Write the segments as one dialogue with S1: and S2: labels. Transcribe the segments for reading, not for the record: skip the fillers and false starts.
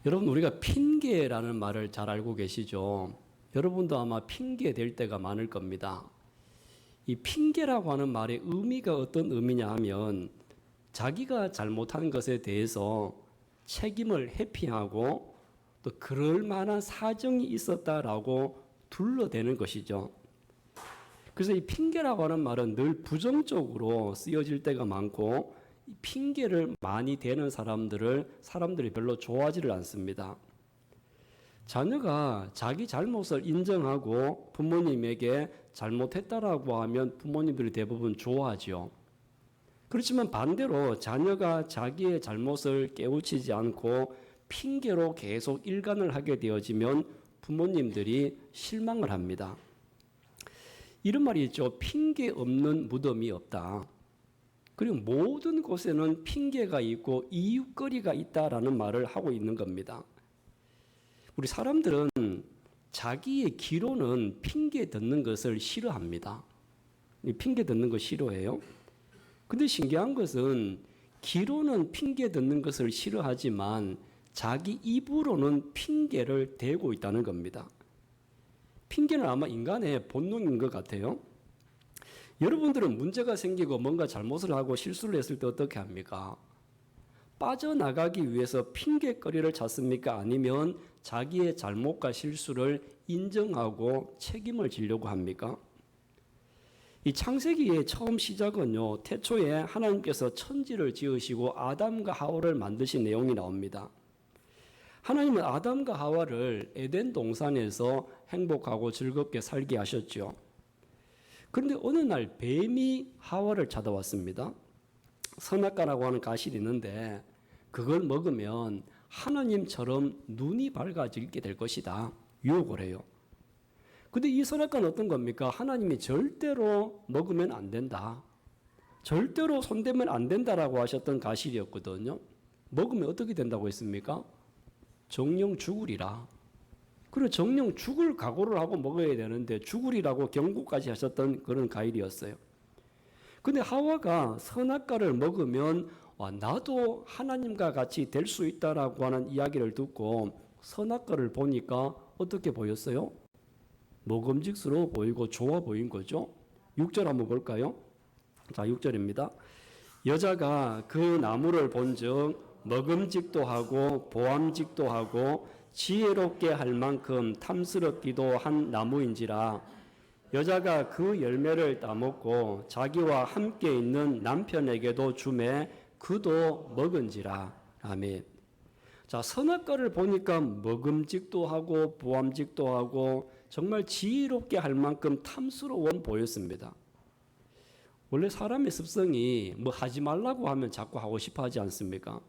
S1: 여러분, 우리가 핑계라는 말을 잘 알고 계시죠? 여러분도 아마 핑계 댈 때가 많을 겁니다. 이 핑계라고 하는 말의 의미가 어떤 의미냐 하면 자기가 잘못한 것에 대해서 책임을 회피하고 또 그럴 만한 사정이 있었다라고 둘러대는 것이죠. 그래서 이 핑계라고 하는 말은 늘 부정적으로 쓰여질 때가 많고 이 핑계를 많이 대는 사람들이 별로 좋아하지를 않습니다. 자녀가 자기 잘못을 인정하고 부모님에게 잘못했다라고 하면 부모님들이 대부분 좋아하죠. 그렇지만 반대로 자녀가 자기의 잘못을 깨우치지 않고 핑계로 계속 일관을 하게 되어지면 부모님들이 실망을 합니다. 이런 말이 있죠. 핑계 없는 무덤이 없다. 그리고 모든 곳에는 핑계가 있고 이유거리가 있다라는 말을 하고 있는 겁니다. 우리 사람들은 자기의 기로는 핑계 듣는 것을 싫어합니다. 핑계 듣는 거 싫어해요. 근데 신기한 것은 기로는 핑계 듣는 것을 싫어하지만 자기 입으로는 핑계를 대고 있다는 겁니다. 핑계는 아마 인간의 본능인 것 같아요. 여러분들은 문제가 생기고 뭔가 잘못을 하고 실수를 했을 때 어떻게 합니까? 빠져나가기 위해서 핑계거리를 찾습니까? 아니면 자기의 잘못과 실수를 인정하고 책임을 지려고 합니까? 이 창세기의 처음 시작은요, 태초에 하나님께서 천지를 지으시고 아담과 하와를 만드신 내용이 나옵니다. 하나님은 아담과 하와를 에덴 동산에서 행복하고 즐겁게 살게 하셨죠. 그런데 어느 날 뱀이 하와를 찾아왔습니다. 선악과라고 하는 과실이 있는데 그걸 먹으면 하나님처럼 눈이 밝아지게 될 것이다. 유혹을 해요. 근데 이 선악과는 어떤 겁니까? 하나님이 절대로 먹으면 안 된다. 절대로 손대면 안 된다라고 하셨던 과실이었거든요. 먹으면 어떻게 된다고 했습니까? 정령 죽으리라. 그리고 정령 죽을 각오를 하고 먹어야 되는데 죽으리라고 경고까지 하셨던 그런 과일이었어요. 근데 하와가 선악과를 먹으면 나도 하나님과 같이 될 수 있다라고 하는 이야기를 듣고 선악과를 보니까 어떻게 보였어요? 먹음직스러워 보이고 좋아 보인 거죠. 6절 한번 볼까요? 자, 6절입니다. 여자가 그 나무를 본즉 먹음직도 하고 보암직도 하고 지혜롭게 할 만큼 탐스럽기도 한 나무인지라 여자가 그 열매를 따먹고 자기와 함께 있는 남편에게도 주매 그도 먹은지라. 아멘. 자, 선악과를 보니까 먹음직도 하고 보암직도 하고 정말 지혜롭게 할 만큼 탐스러워 보였습니다. 원래 사람의 습성이 뭐 하지 말라고 하면 자꾸 하고 싶어 하지 않습니까?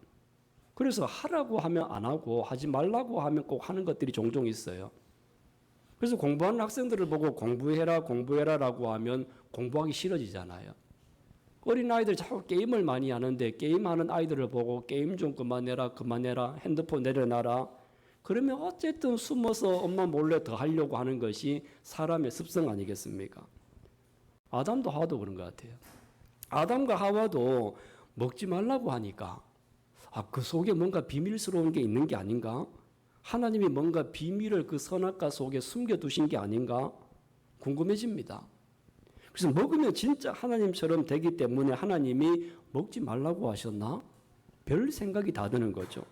S1: 그래서 하라고 하면 안 하고 하지 말라고 하면 꼭 하는 것들이 종종 있어요. 그래서 공부하는 학생들을 보고 공부해라라고 하면 공부하기 싫어지잖아요. 어린아이들 자꾸 게임을 많이 하는데 게임하는 아이들을 보고 게임 좀 그만해라, 핸드폰 내려놔라. 그러면 어쨌든 숨어서 엄마 몰래 더 하려고 하는 것이 사람의 습성 아니겠습니까? 아담도 하와도 그런 것 같아요. 아담과 하와도 먹지 말라고 하니까 그 속에 뭔가 비밀스러운 게 있는 게 아닌가? 하나님이 뭔가 비밀을 그 선악과 속에 숨겨두신 게 아닌가? 궁금해집니다. 그래서 먹으면 진짜 하나님처럼 되기 때문에 하나님이 먹지 말라고 하셨나? 별 생각이 다 드는 거죠.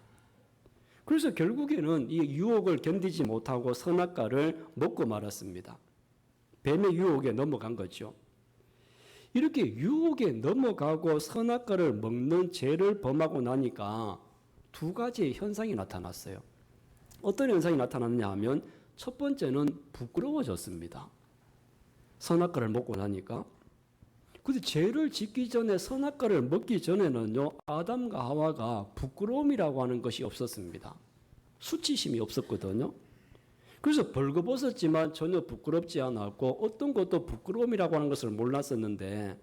S1: 그래서 결국에는 이 유혹을 견디지 못하고 선악과를 먹고 말았습니다. 뱀의 유혹에 넘어간 거죠. 이렇게 유혹에 넘어가고 선악과를 먹는 죄를 범하고 나니까 두 가지의 현상이 나타났어요. 어떤 현상이 나타났냐 하면 첫 번째는 부끄러워졌습니다. 선악과를 먹고 나니까. 근데 죄를 짓기 전에 선악과를 먹기 전에는요, 아담과 하와가 부끄러움이라고 하는 것이 없었습니다. 수치심이 없었거든요. 그래서 벌거벗었지만 전혀 부끄럽지 않았고 어떤 것도 부끄러움이라고 하는 것을 몰랐었는데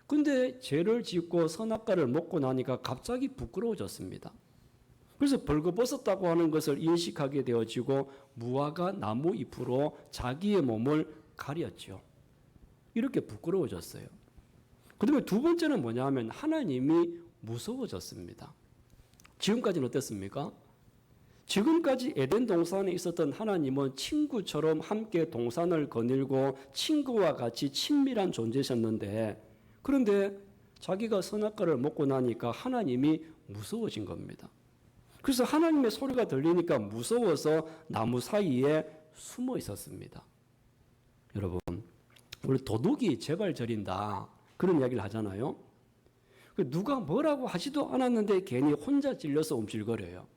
S1: 근데 죄를 짓고 선악과를 먹고 나니까 갑자기 부끄러워졌습니다. 그래서 벌거벗었다고 하는 것을 인식하게 되어지고 무화과 나무 잎으로 자기의 몸을 가렸죠. 이렇게 부끄러워졌어요. 그 다음에 두 번째는 뭐냐 하면 하나님이 무서워졌습니다. 지금까지는 어땠습니까? 지금까지 에덴 동산에 있었던 하나님은 친구처럼 함께 동산을 거닐고 친구와 같이 친밀한 존재셨는데, 그런데 자기가 선악과를 먹고 나니까 하나님이 무서워진 겁니다. 그래서 하나님의 소리가 들리니까 무서워서 나무 사이에 숨어 있었습니다. 여러분, 우리 도둑이 재발 저린다 그런 이야기를 하잖아요. 누가 뭐라고 하지도 않았는데 괜히 혼자 찔려서 움찔거려요.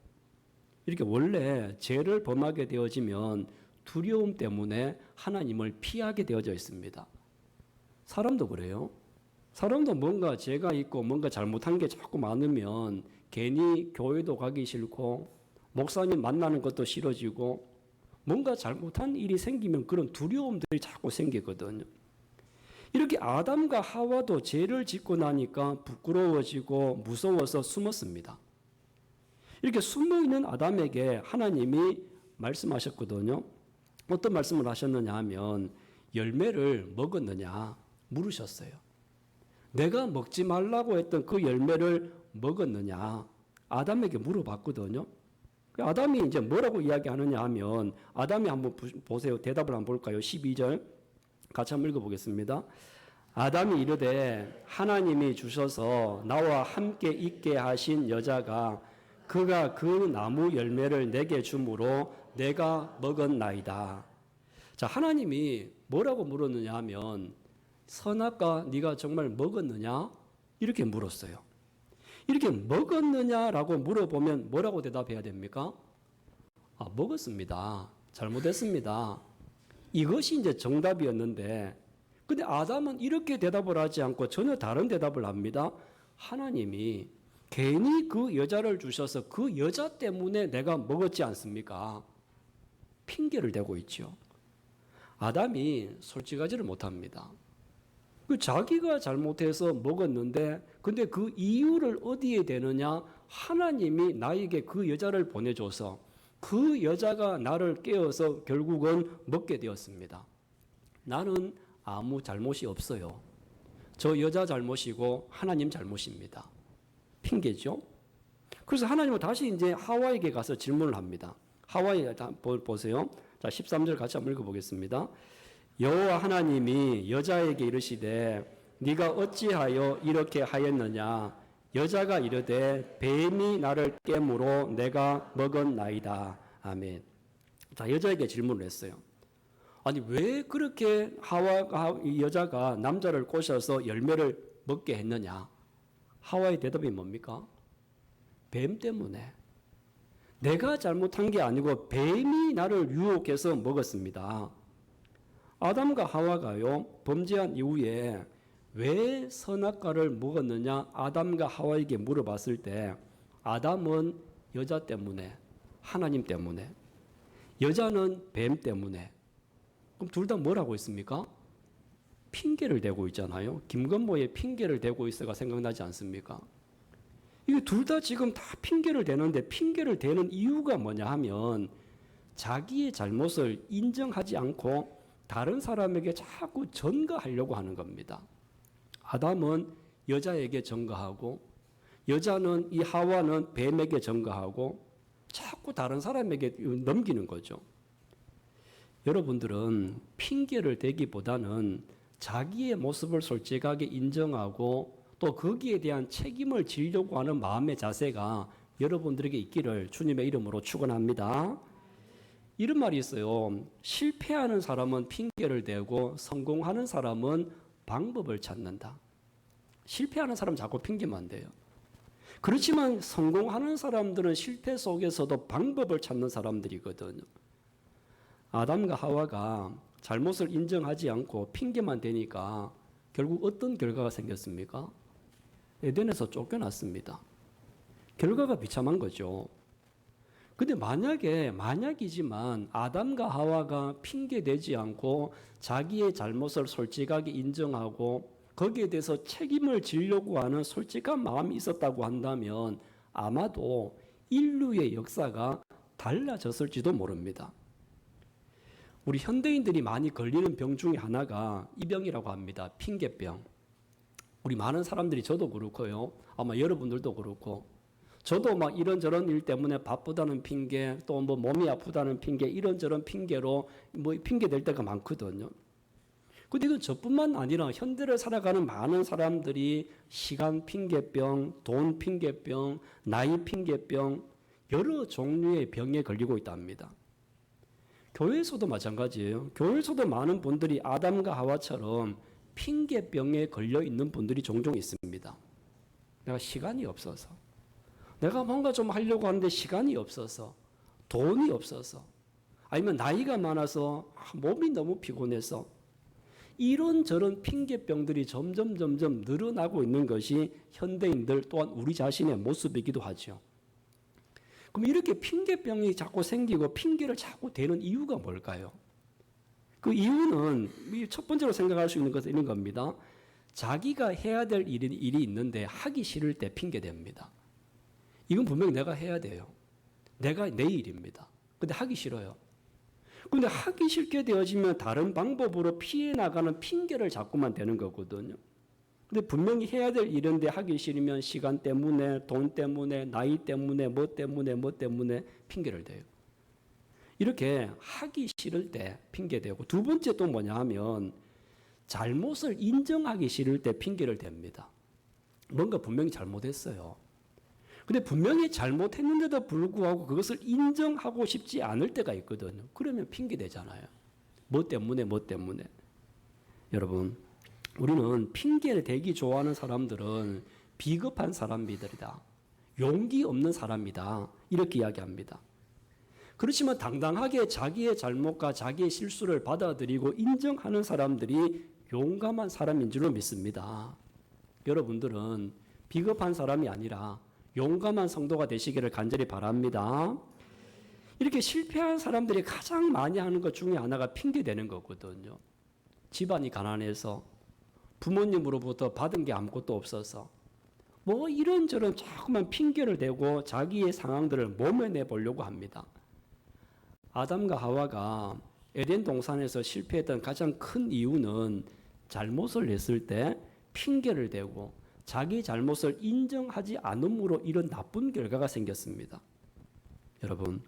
S1: 이렇게 원래 죄를 범하게 되어지면 두려움 때문에 하나님을 피하게 되어져 있습니다. 사람도 그래요. 사람도 뭔가 죄가 있고 뭔가 잘못한 게 자꾸 많으면 괜히 교회도 가기 싫고 목사님 만나는 것도 싫어지고 뭔가 잘못한 일이 생기면 그런 두려움들이 자꾸 생기거든요. 이렇게 아담과 하와도 죄를 짓고 나니까 부끄러워지고 무서워서 숨었습니다. 이렇게 숨어있는 아담에게 하나님이 말씀하셨거든요. 어떤 말씀을 하셨느냐 하면 열매를 먹었느냐 물으셨어요. 내가 먹지 말라고 했던 그 열매를 먹었느냐 아담에게 물어봤거든요. 아담이 이제 뭐라고 이야기하느냐 하면 아담이 한번 보세요. 대답을 한번 볼까요? 12절 같이 한번 읽어보겠습니다. 아담이 이르되 하나님이 주셔서 나와 함께 있게 하신 여자가 그가 그 나무 열매를 내게 주므로 내가 먹었나이다. 자, 하나님이 뭐라고 물었느냐 하면 선악과 네가 정말 먹었느냐? 이렇게 물었어요. 이렇게 먹었느냐라고 물어보면 뭐라고 대답해야 됩니까? 먹었습니다. 잘못했습니다. 이것이 이제 정답이었는데, 근데 아담은 이렇게 대답을 하지 않고 전혀 다른 대답을 합니다. 하나님이 괜히 그 여자를 주셔서 그 여자 때문에 내가 먹었지 않습니까? 핑계를 대고 있죠. 아담이 솔직하지를 못합니다. 자기가 잘못해서 먹었는데 근데 그 이유를 어디에 대느냐? 하나님이 나에게 그 여자를 보내줘서 그 여자가 나를 깨워서 결국은 먹게 되었습니다. 나는 아무 잘못이 없어요. 저 여자 잘못이고 하나님 잘못입니다. 핑계죠. 그래서 하나님은 다시 이제 하와에게 가서 질문을 합니다. 하와에 보세요. 자, 13절 같이 한번 읽어보겠습니다. 여호와 하나님이 여자에게 이르시되 네가 어찌하여 이렇게 하였느냐? 여자가 이르되 뱀이 나를 깨므로 내가 먹었나이다. 아멘. 자, 여자에게 질문을 했어요. 아니 왜 그렇게 이 여자가 남자를 꼬셔서 열매를 먹게 했느냐? 하와의 대답이 뭡니까? 뱀 때문에. 내가 잘못한 게 아니고 뱀이 나를 유혹해서 먹었습니다. 아담과 하와가요, 범죄한 이후에 왜 선악과를 먹었느냐 아담과 하와에게 물어봤을 때 아담은 여자 때문에, 하나님 때문에, 여자는 뱀 때문에. 그럼 둘 다 뭐라고 했습니까? 핑계를 대고 있잖아요. 김건모의 핑계를 대고 있어가 생각나지 않습니까? 이게 둘 다 지금 다 핑계를 대는데 핑계를 대는 이유가 뭐냐 하면 자기의 잘못을 인정하지 않고 다른 사람에게 자꾸 전가하려고 하는 겁니다. 아담은 여자에게 전가하고 여자는 이 하와는 뱀에게 전가하고 자꾸 다른 사람에게 넘기는 거죠. 여러분들은 핑계를 대기보다는 자기의 모습을 솔직하게 인정하고 또 거기에 대한 책임을 지려고 하는 마음의 자세가 여러분들에게 있기를 주님의 이름으로 축원합니다. 이런 말이 있어요. 실패하는 사람은 핑계를 대고 성공하는 사람은 방법을 찾는다. 실패하는 사람 자꾸 핑계만 대요. 그렇지만 성공하는 사람들은 실패 속에서도 방법을 찾는 사람들이거든요. 아담과 하와가 잘못을 인정하지 않고 핑계만 대니까 결국 어떤 결과가 생겼습니까? 에덴에서 쫓겨났습니다. 결과가 비참한 거죠. 근데 만약이지만 아담과 하와가 핑계대지 않고 자기의 잘못을 솔직하게 인정하고 거기에 대해서 책임을 지려고 하는 솔직한 마음이 있었다고 한다면 아마도 인류의 역사가 달라졌을지도 모릅니다. 우리 현대인들이 많이 걸리는 병 중에 하나가 이 병이라고 합니다. 핑계병. 우리 많은 사람들이 저도 그렇고요. 아마 여러분들도 그렇고 저도 막 이런저런 일 때문에 바쁘다는 핑계, 또 뭐 몸이 아프다는 핑계, 이런저런 핑계로 뭐 핑계 댈 때가 많거든요. 근데 이건 저뿐만 아니라 현대를 살아가는 많은 사람들이 시간 핑계병, 돈 핑계병, 나이 핑계병, 여러 종류의 병에 걸리고 있답니다. 교회에서도 마찬가지예요. 교회에서도 많은 분들이 아담과 하와처럼 핑계병에 걸려 있는 분들이 종종 있습니다. 내가 시간이 없어서, 내가 뭔가 좀 하려고 하는데 시간이 없어서, 돈이 없어서, 아니면 나이가 많아서 몸이 너무 피곤해서, 이런저런 핑계병들이 점점 늘어나고 있는 것이 현대인들 또한 우리 자신의 모습이기도 하죠. 그럼 이렇게 핑계병이 자꾸 생기고 핑계를 자꾸 대는 이유가 뭘까요? 그 이유는 첫 번째로 생각할 수 있는 것은 이런 겁니다. 자기가 해야 될 일이 있는데 하기 싫을 때 핑계댑니다. 이건 분명히 내가 해야 돼요. 내가 내 일입니다. 근데 하기 싫어요. 근데 하기 싫게 되어지면 다른 방법으로 피해 나가는 핑계를 자꾸만 대는 거거든요. 근데 분명히 해야 될 일인데 하기 싫으면 시간 때문에, 돈 때문에, 나이 때문에, 뭐 때문에 핑계를 대요. 이렇게 하기 싫을 때 핑계대고, 두 번째 또 뭐냐 하면 잘못을 인정하기 싫을 때 핑계를 댑니다. 뭔가 분명히 잘못했어요. 근데 분명히 잘못했는데도 불구하고 그것을 인정하고 싶지 않을 때가 있거든요. 그러면 핑계대잖아요. 뭐 때문에. 여러분, 우리는 핑계를 대기 좋아하는 사람들은 비겁한 사람들이다. 용기 없는 사람이다. 이렇게 이야기합니다. 그렇지만 당당하게 자기의 잘못과 자기의 실수를 받아들이고 인정하는 사람들이 용감한 사람인 줄로 믿습니다. 여러분들은 비겁한 사람이 아니라 용감한 성도가 되시기를 간절히 바랍니다. 이렇게 실패한 사람들이 가장 많이 하는 것 중에 하나가 핑계대는 거거든요. 집안이 가난해서, 부모님으로부터 받은 게 아무것도 없어서, 뭐 이런저런 자꾸만 핑계를 대고 자기의 상황들을 모면해 보려고 합니다. 아담과 하와가 에덴 동산에서 실패했던 가장 큰 이유는 잘못을 했을 때 핑계를 대고 자기 잘못을 인정하지 않음으로 이런 나쁜 결과가 생겼습니다. 여러분,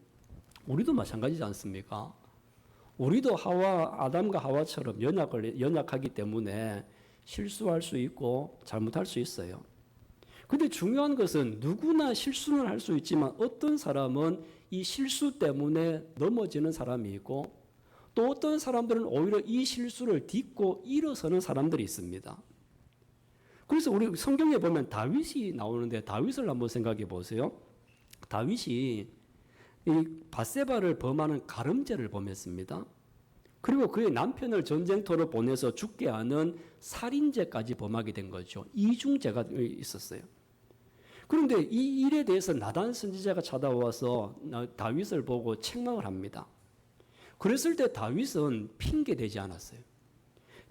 S1: 우리도 마찬가지지 않습니까? 우리도 아담과 하와처럼 연약하기 때문에 실수할 수 있고 잘못할 수 있어요. 근데 중요한 것은 누구나 실수는 할 수 있지만 어떤 사람은 이 실수 때문에 넘어지는 사람이 있고, 또 어떤 사람들은 오히려 이 실수를 딛고 일어서는 사람들이 있습니다. 그래서 우리 성경에 보면 다윗이 나오는데 다윗을 한번 생각해 보세요. 다윗이 이 밧세바를 범하는 가늠죄를 범했습니다. 그리고 그의 남편을 전쟁터로 보내서 죽게 하는 살인죄까지 범하게 된 거죠. 이중죄가 있었어요. 그런데 이 일에 대해서 나단 선지자가 찾아와서 다윗을 보고 책망을 합니다. 그랬을 때 다윗은 핑계대지 않았어요.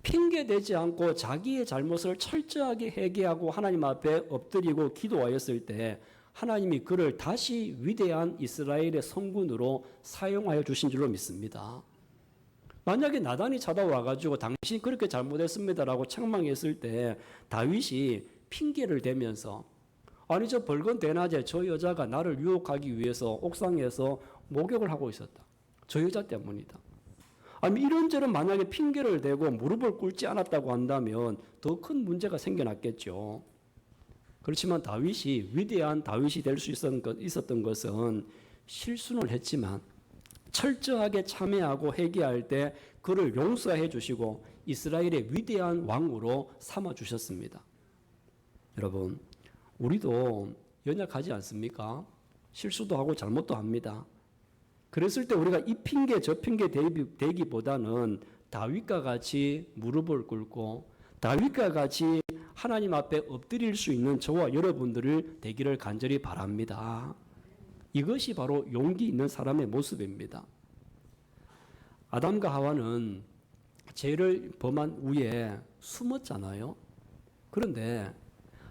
S1: 핑계대지 않고 자기의 잘못을 철저하게 회개하고 하나님 앞에 엎드리고 기도하였을 때 하나님이 그를 다시 위대한 이스라엘의 성군으로 사용하여 주신 줄로 믿습니다. 만약에 나단이 찾아와가지고 당신이 그렇게 잘못했습니다라고 책망했을 때 다윗이 핑계를 대면서, 아니 저 벌건 대낮에 저 여자가 나를 유혹하기 위해서 옥상에서 목욕을 하고 있었다. 저 여자 때문이다. 아니 이런저런 만약에 핑계를 대고 무릎을 꿇지 않았다고 한다면 더 큰 문제가 생겨났겠죠. 그렇지만 다윗이 위대한 다윗이 될 수 있었던 것은 실수는 했지만 철저하게 참회하고 회개할 때 그를 용서해 주시고 이스라엘의 위대한 왕으로 삼아 주셨습니다. 여러분, 우리도 연약하지 않습니까? 실수도 하고 잘못도 합니다. 그랬을 때 우리가 이 핑계 저 핑계 대기보다는 다윗과 같이 무릎을 꿇고 다윗과 같이 하나님 앞에 엎드릴 수 있는 저와 여러분들을 되기를 간절히 바랍니다. 이것이 바로 용기 있는 사람의 모습입니다. 아담과 하와는 죄를 범한 후에 숨었잖아요. 그런데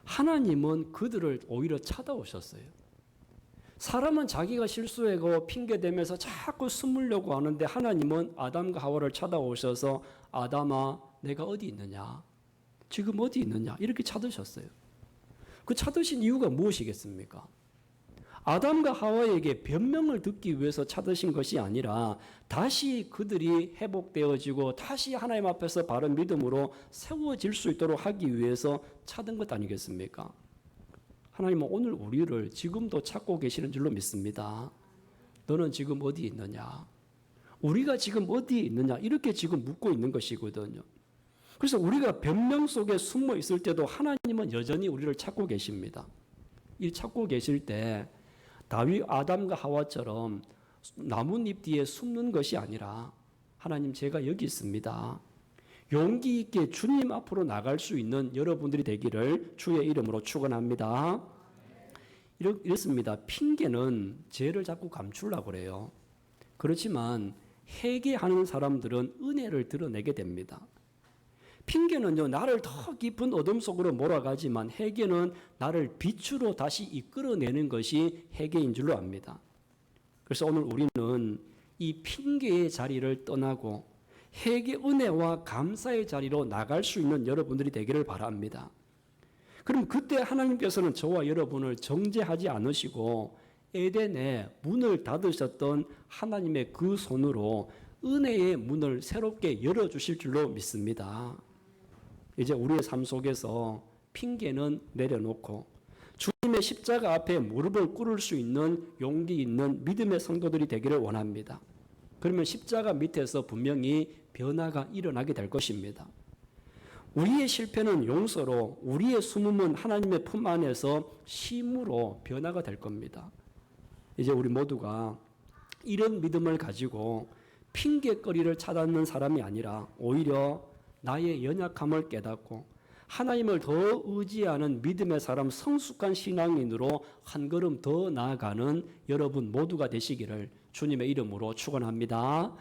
S1: 하나님은 그들을 오히려 찾아오셨어요. 사람은 자기가 실수하고 핑계대면서 자꾸 숨으려고 하는데 하나님은 아담과 하와를 찾아오셔서 아담아 내가 어디 있느냐? 지금 어디 있느냐? 이렇게 찾으셨어요. 그 찾으신 이유가 무엇이겠습니까? 아담과 하와에게 변명을 듣기 위해서 찾으신 것이 아니라 다시 그들이 회복되어지고 다시 하나님 앞에서 바른 믿음으로 세워질 수 있도록 하기 위해서 찾은 것 아니겠습니까? 하나님은 오늘 우리를 지금도 찾고 계시는 줄로 믿습니다. 너는 지금 어디 있느냐? 우리가 지금 어디에 있느냐? 이렇게 지금 묻고 있는 것이거든요. 그래서 우리가 변명 속에 숨어 있을 때도 하나님은 여전히 우리를 찾고 계십니다. 이 찾고 계실 때 다윗 아담과 하와처럼 나뭇잎 뒤에 숨는 것이 아니라 하나님 제가 여기 있습니다. 용기 있게 주님 앞으로 나갈 수 있는 여러분들이 되기를 주의 이름으로 축원합니다. 이렇습니다. 핑계는 죄를 자꾸 감추려고 그래요. 그렇지만 회개하는 사람들은 은혜를 드러내게 됩니다. 핑계는요, 나를 더 깊은 어둠 속으로 몰아가지만 회개는 나를 빛으로 다시 이끌어내는 것이 회개인 줄로 압니다. 그래서 오늘 우리는 이 핑계의 자리를 떠나고 회개 은혜와 감사의 자리로 나갈 수 있는 여러분들이 되기를 바랍니다. 그럼 그때 하나님께서는 저와 여러분을 정죄하지 않으시고 에덴에 문을 닫으셨던 하나님의 그 손으로 은혜의 문을 새롭게 열어주실 줄로 믿습니다. 이제 우리의 삶 속에서 핑계는 내려놓고 주님의 십자가 앞에 무릎을 꿇을 수 있는 용기 있는 믿음의 성도들이 되기를 원합니다. 그러면 십자가 밑에서 분명히 변화가 일어나게 될 것입니다. 우리의 실패는 용서로, 우리의 숨음은 하나님의 품 안에서 쉼으로 변화가 될 겁니다. 이제 우리 모두가 이런 믿음을 가지고 핑계거리를 찾는 사람이 아니라 오히려 나의 연약함을 깨닫고 하나님을 더 의지하는 믿음의 사람, 성숙한 신앙인으로 한 걸음 더 나아가는 여러분 모두가 되시기를 주님의 이름으로 축원합니다.